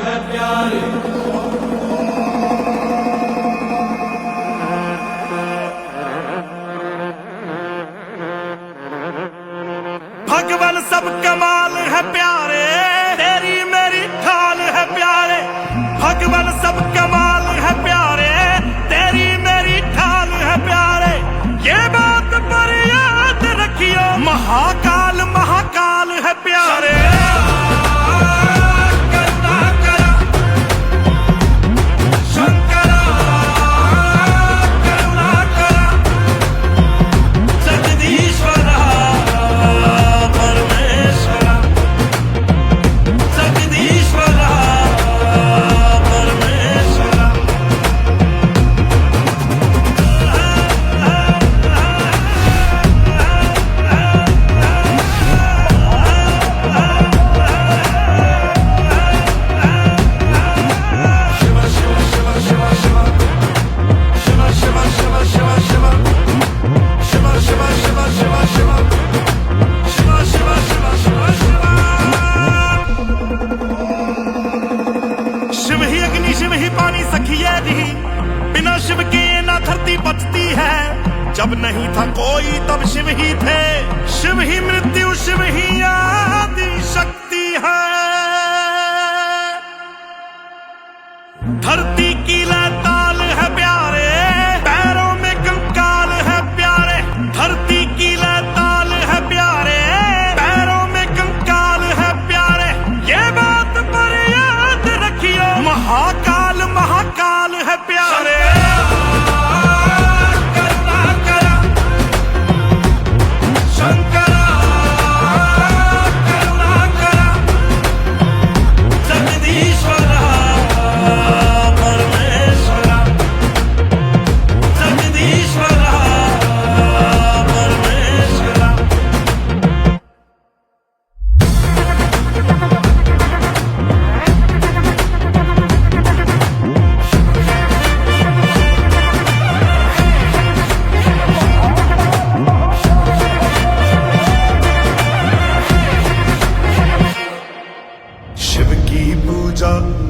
है प्यारे। भगवान सब कमाल है प्यारे, तेरी मेरी ठाल है प्यारे। भगवान सब कमाल है प्यारे, तेरी मेरी ठाल है प्यारे। ये बात पर याद रखियो, महाकाल महाकाल है प्यारे। शिव ही अग्नि शिव ही पानी सखिए दी, बिना शिव के ना धरती बचती है। जब नहीं था कोई तब शिव ही थे, शिव ही मृत्यु शिव ही आदि शक्ति है। धरती की लैताल है प्यारे, पैरों में कंकाल है प्यारे। धरती की लैताल है प्यारे, पैरों में कंकाल है प्यारे। ये बात पर याद रखियो, महाकाल महाकाल है प्यारे।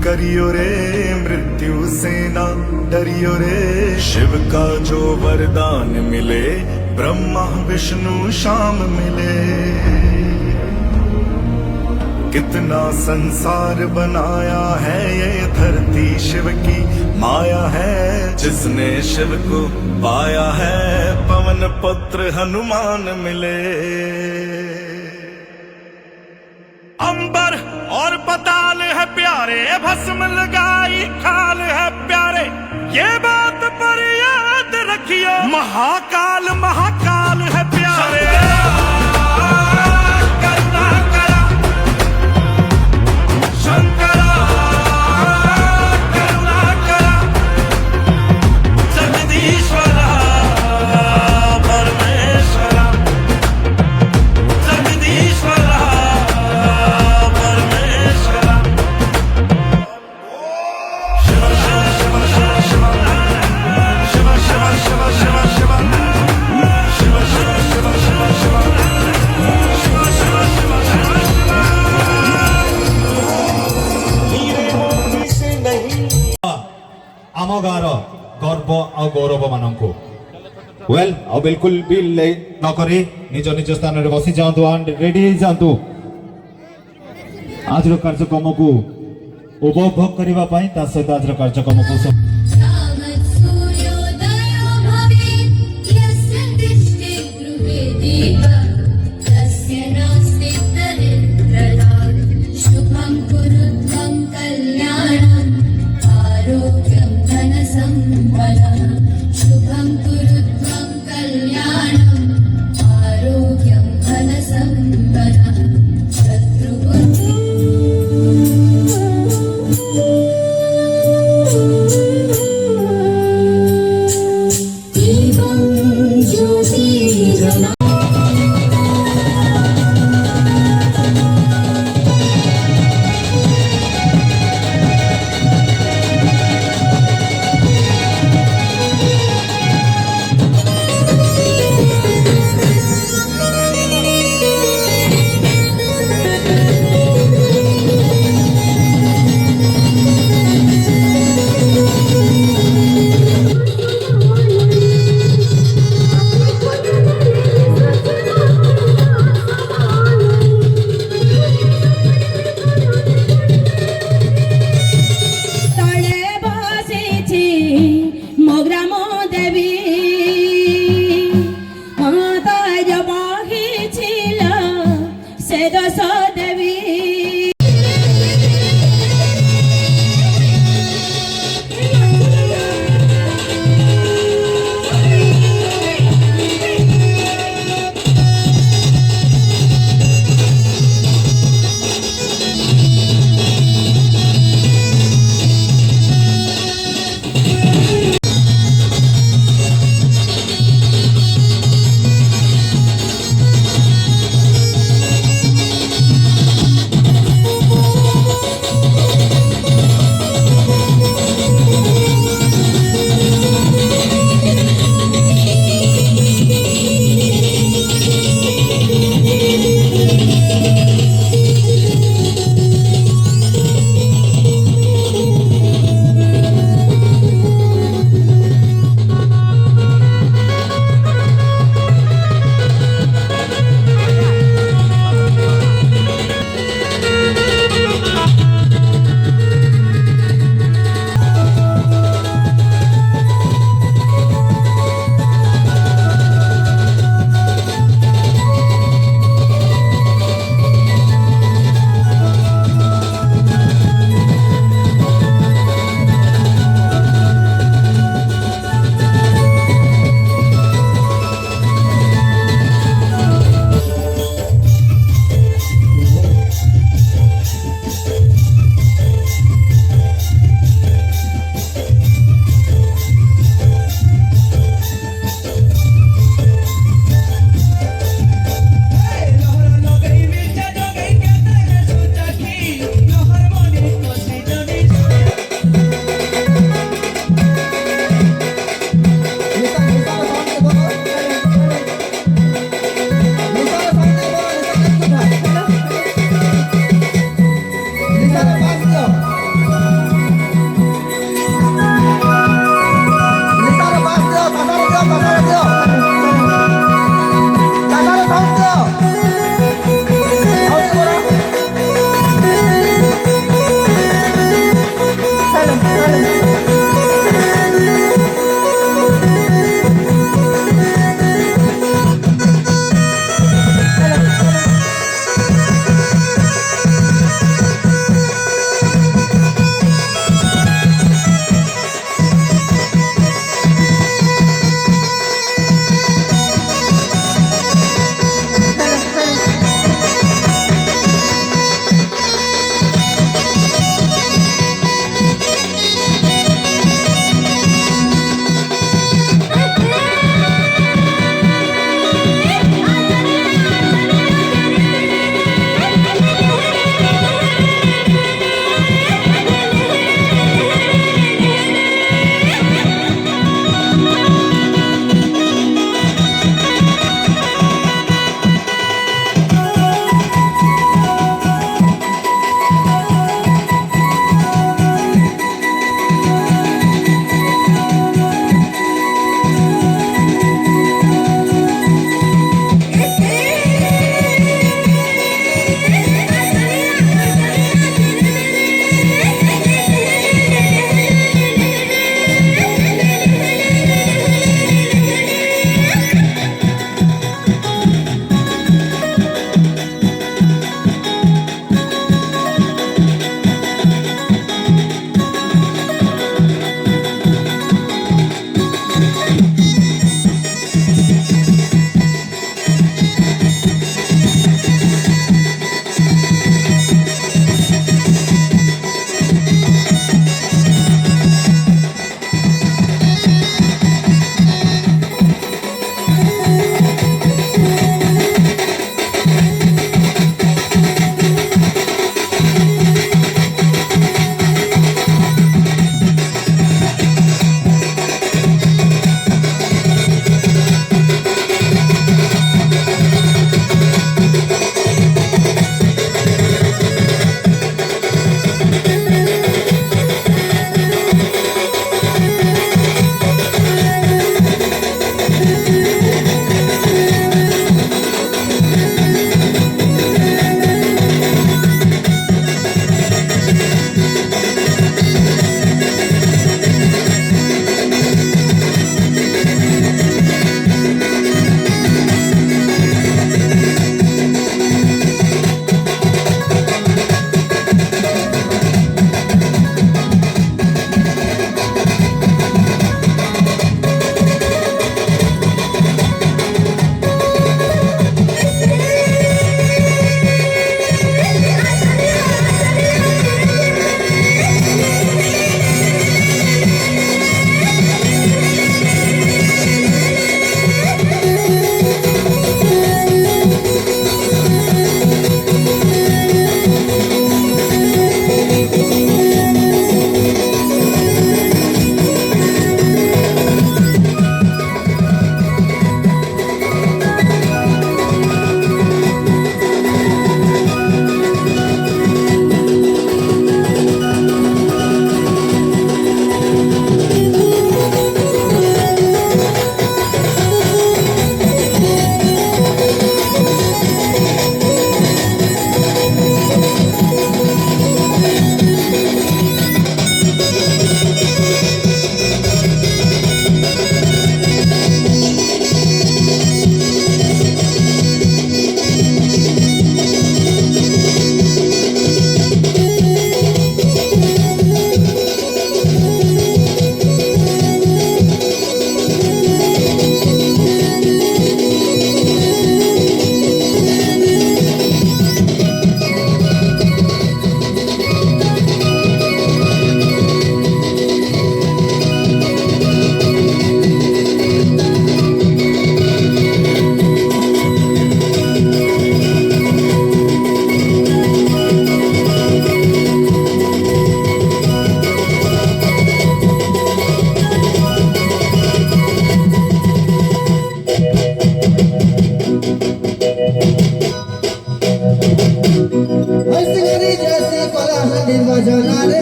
करियो रे मृत्यु से ना डरियो रे, शिव का जो वरदान मिले ब्रह्मा विष्णु शाम मिले। कितना संसार बनाया है ये धरती शिव की माया है। जिसने शिव को पाया है पवन पुत्र हनुमान मिले। अंबर और पताल है प्यारे, भस्म लगाई खाल है प्यारे। ये बात पर याद रखियो, महाकाल महाकाल है प्यारे। आम गाँव गर्व आ गौरव मानक वेल आ बिल्कुल भी लेट न करी निज निज स्थान में बसी जातु एंड रेडी जातु आज कार्यक्रम को उपभोग करने सहित आज कार्यक्रम को शत्रु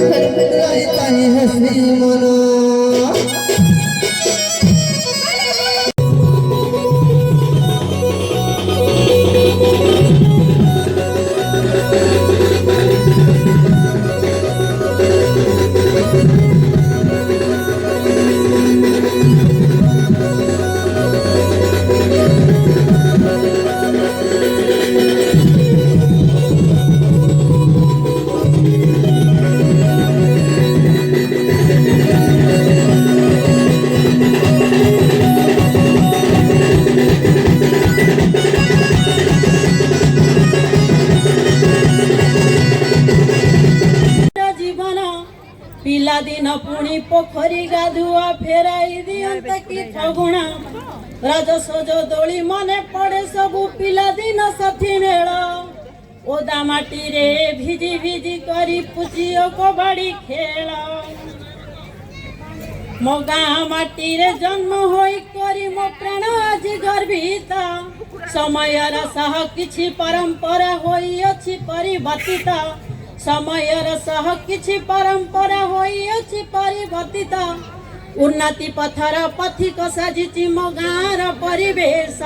रहता है हंसी मना ପିଲାଦିନ ପୁଣି ପୋଖରୀ ଗାଧୁଆ ଫେରାଇ ଦିଅନ୍ତେ କି ଠଗୁଣା ରଜସଜ ଦୋଳି ମନେ ପଡେ ସବୁ ପିଲାଦିନ ସାଥୀ ମେଳ ଓଦା ମାଟିରେ ଭିଜି ଭିଜି କରି ପୁଚି ଓ କବାଡି ଖେଳ ମୋ ଗାଁ ମାଟିରେ ଜନ୍ମ ହୋଇ କରି ମୋ ପ୍ରାଣ ଆଜି ଗର୍ବିତ ସମୟର ସହ କିଛି ପରମ୍ପରା ହୋଇଅଛି ପରିବର୍ତ୍ତିତ ସମୟର ସହ କିଛି ପରମ୍ପରା ହୋଇଅଛି ପରିବର୍ତ୍ତିତ ଉନ୍ନତି ପଥର ପଥିକ ସାଜିଛି ମୋ ଗାଁର ପରିବେଶ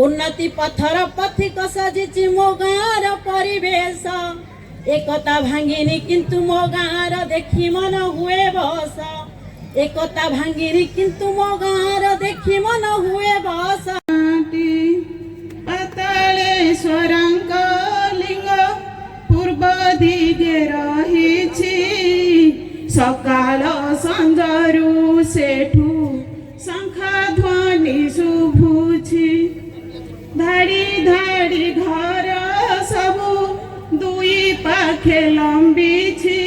ଉନ୍ନତି ପଥର ପଥିକ ସାଜିଛି ମୋ ଗାଁର ପରିବେଶ ଏକତା ଭାଙ୍ଗିନି କିନ୍ତୁ ମୋ ଗାଁର ଦେଖି ମନ ହୁଏ ବସ ଏକତା ଭାଙ୍ଗିନି କିନ୍ତୁ ମୋ ଗାଁର ଦେଖି ମନ ହୁଏ ବସ ପାତାଳେଶ୍ୱରଙ୍କ ଲିଙ୍ଗ ପୂର୍ବ ଦିଗେ ରହିଛି ସକାଳ ସଞ୍ଜରୁ ସେଠୁ ଶଙ୍ଖ ଧ୍ୱନି ଶୁଭୁଛି ଧାଡ଼ି ଧାଡ଼ି ଘର ସବୁ ଦୁଇ ପାଖେ ଲମ୍ବିଛି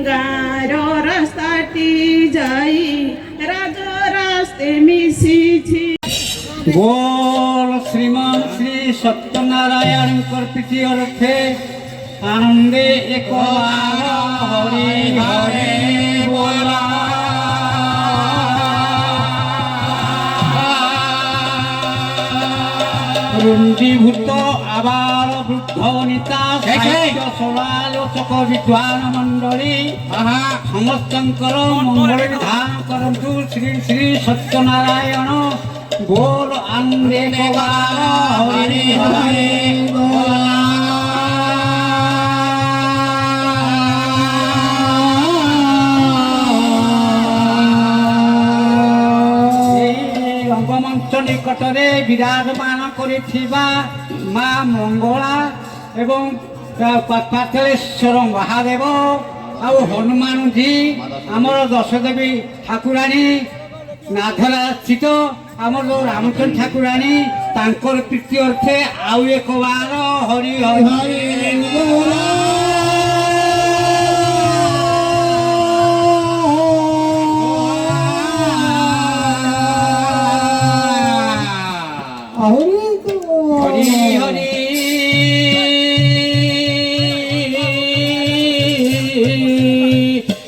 ଗାଁର ରାସ୍ତାଟି ଯାଇ ରାଜରାସ୍ତେ ମିଶିଛି बोल श्रीमान श्री सत्यनारायण पिठी अर्थे आनंदे एक हरे हरे बोला रुंदीभूत आबाल वृद्ध वनिता साहित्य समालोचक विद्वान मंडली समस्तंकर मंगल विधान करंतु श्री श्री सत्यनारायण बोल आनंदे हरे हरे बोला रंगमंच निकटरे विराजमान करिथिबा माँ मंगला एवं पातालेश्वर महादेव आउ हनुमान जी आमर दशदेवी ठाकुराणी नाथरा स्थित आमर जो रामचंद्र ठाकुराणी तांकर प्रीति अर्थे आउ एक बार हरि हरि बोला हरि हरि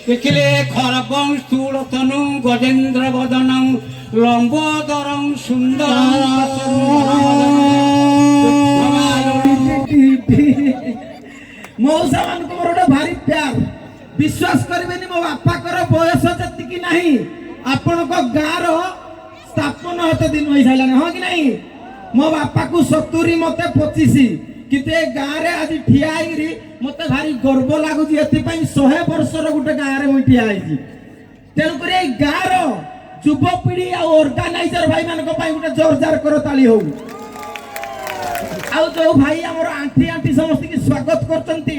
देखिले खरबं स्थूलतनु गजेन्द्र बदनं लंबोदरं सुंदर मौसा मान को मोर भारी प्यार विश्वास करेनि मो बापा कर बयस जति नहीं आपण को गाँव रो स्थापन हत दिन हो सारा हाँ कि नहीं मो बापा को 70 मते 25 किंतु ए गाँव रे आज ठिया मते भारी गर्व लगुच ए 100 वर्षर गोटे गाँव रे ठिया तेणुक गाँव रो युवपीढ़ी ऑर्गेनाइजर भाई मान गोटे जोरदार कर ताली हो जो भाई आमर आंटी आंटी समस्त की स्वागत करते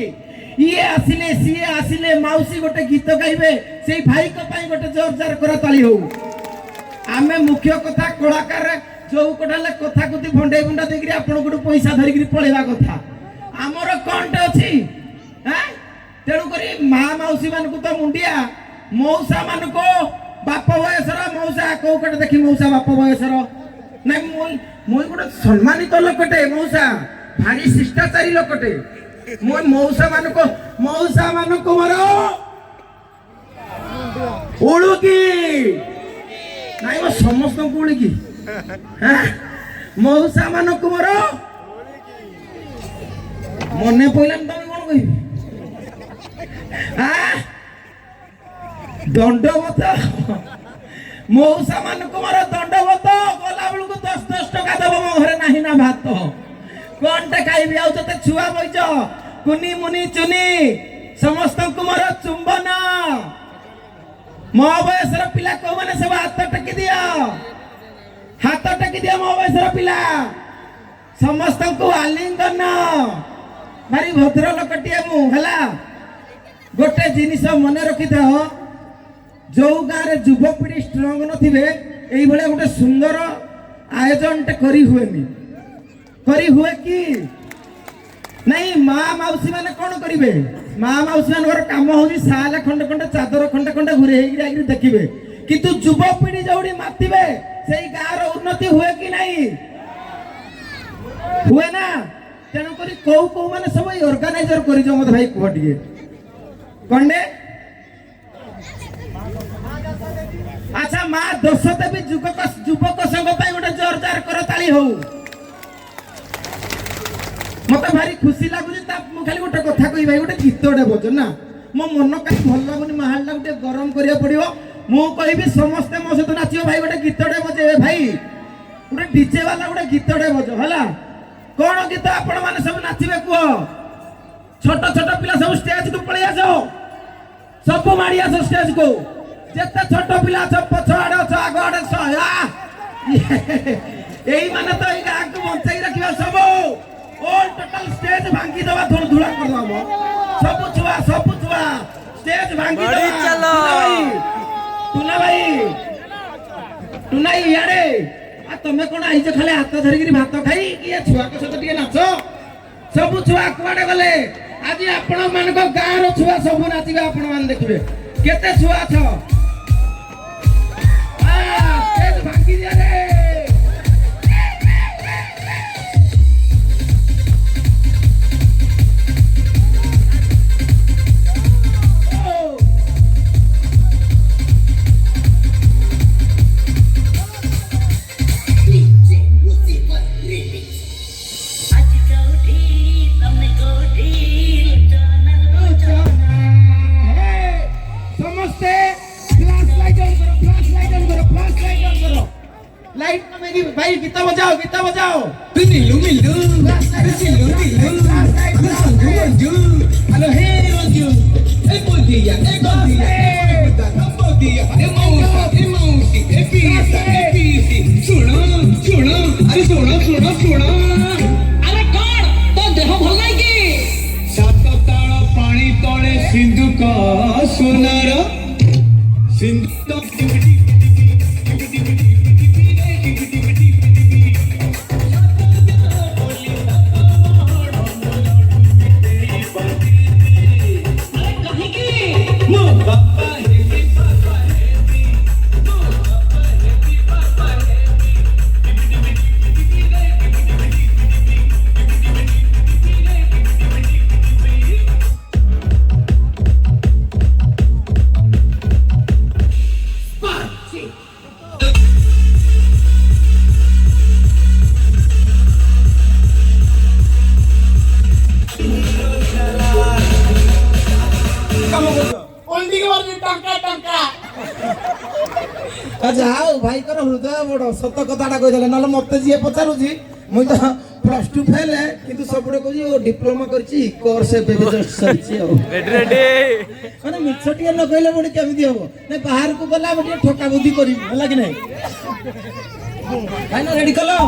ये आसिले सीए आसिले माउसी गोटे गीत गाइबे से भाई को गोटे जोरदार कर ताली हो आमे मुख्य कथा कलाकार जो कटाले कथा कथि भंडे भंडा देकरी आपण गोटे पैसा धरिक पळेवा कथा आमर कौनटे अच्छी तेणु करी माँ माउसी मान को तो मुंडिया मौसा मान को बाप बयसर मौसा कौ कटे देखी मौसा बाप बयसर नहीं मुई गोटे सम्मानित लोकटे मौसा भारी शिष्टाचारी लोकटे मुई मौसा मान को मोर उड़ुकी नहीं वो समस्त को उड़ुकी मौसा मान को मोर मने पइलान तमे कोन कहि दंडवत मौसा मान मोर दंडवत गला बेलू 10-10 टका देव मो घरे नाही ना भात कौनटे खाइबी आउ ते छुआ बइज कुनी मुनी चुनी समस्त को मोर चुंबन मो बयसर पिला को माने सब हाथ टेकी दिया मो बयसर पिला समस्त को आलिंगन भारी भद्र लोकटिए मु हला गोटे जिनिस मन रखी था जो गाँव में युवपीढ़ी स्ट्रंग नथिबे एई भले गोटे सुंदर आयोजन टे करी हुए कि नहीं माँ मौसी माने कौन करिवे माँ मौसी मान काम हूँ साल खंडे खंडे चादर खंडे खंडे घुरे देखिए किंतु युवपीढ़ी जोड़ी मातिबे से गाँव उन्नति हुए कि नहीं हुए ना तेणुक कौ मैंने सब ऑर्गेनाइजर कर मत भाई कह टे कंडे अच्छा माँ दोष देवी युवक संघ गोटे जोरदार कर ताली हो मत भारी खुशी लगुच खाली गोटे कथा कही भाई गोटे गीतटे बज ना मो मन कहीं भल लगुनि माहल गोटे गरम करा पड़ो मु कहि समस्ते मो सहित नाच भाई गोटे गीतटे बजे भाई गोटे डीजे वाला गोटे गीतटे बज है कौन गीत आपण मैंने सब नाचे कह छोट छोट पिला सब स्टेज को पलि आस सब माड़ी आस स्टेज को जिते छोट पिला सब पछ आड़े अछ आग आड़े यही माने तो ये गाँव को बचाई रखा सब ऑल टोटल स्टेज भांगी दवा धूल धूला कर दवा सब छुआ स्टेज भांगी दवा टुना भाई यारे आ तमे कोन आइज खाली हाथ धरिगिरी भात खाई कि छुआ के सहित टिके नाच सब छुआ कुआडे गले आज आपण मान को गाँव रो छुआ सब नाचिबे आपण मान देखिबे केते छुआ छ स्टेज भांगी दिया रे भाई गीता बजाओ मिलू मिलू मिलू मिलू हेलो हे रंजू ए बोदिया ए मौसी ए पीसी सुनो अरे सुनो अरे कौन तो देह भल नहीं कि सात ताଳ पानी तळे सिंधु का सोनार सिंधु जाओ भाई कर हृदय बड़ सत कथाटा कहीदेले ना मत जी पचारूची मुई तो +2 फेल है किंतु सबुडे कहूँ डिप्लोमा करची कोर्स माने मिछटिया न कहले बड़ी केमिति हो नै बाहर को गला बड़ी ठोका बुद्धि करी होला कि नै भाई ना रेडी कलो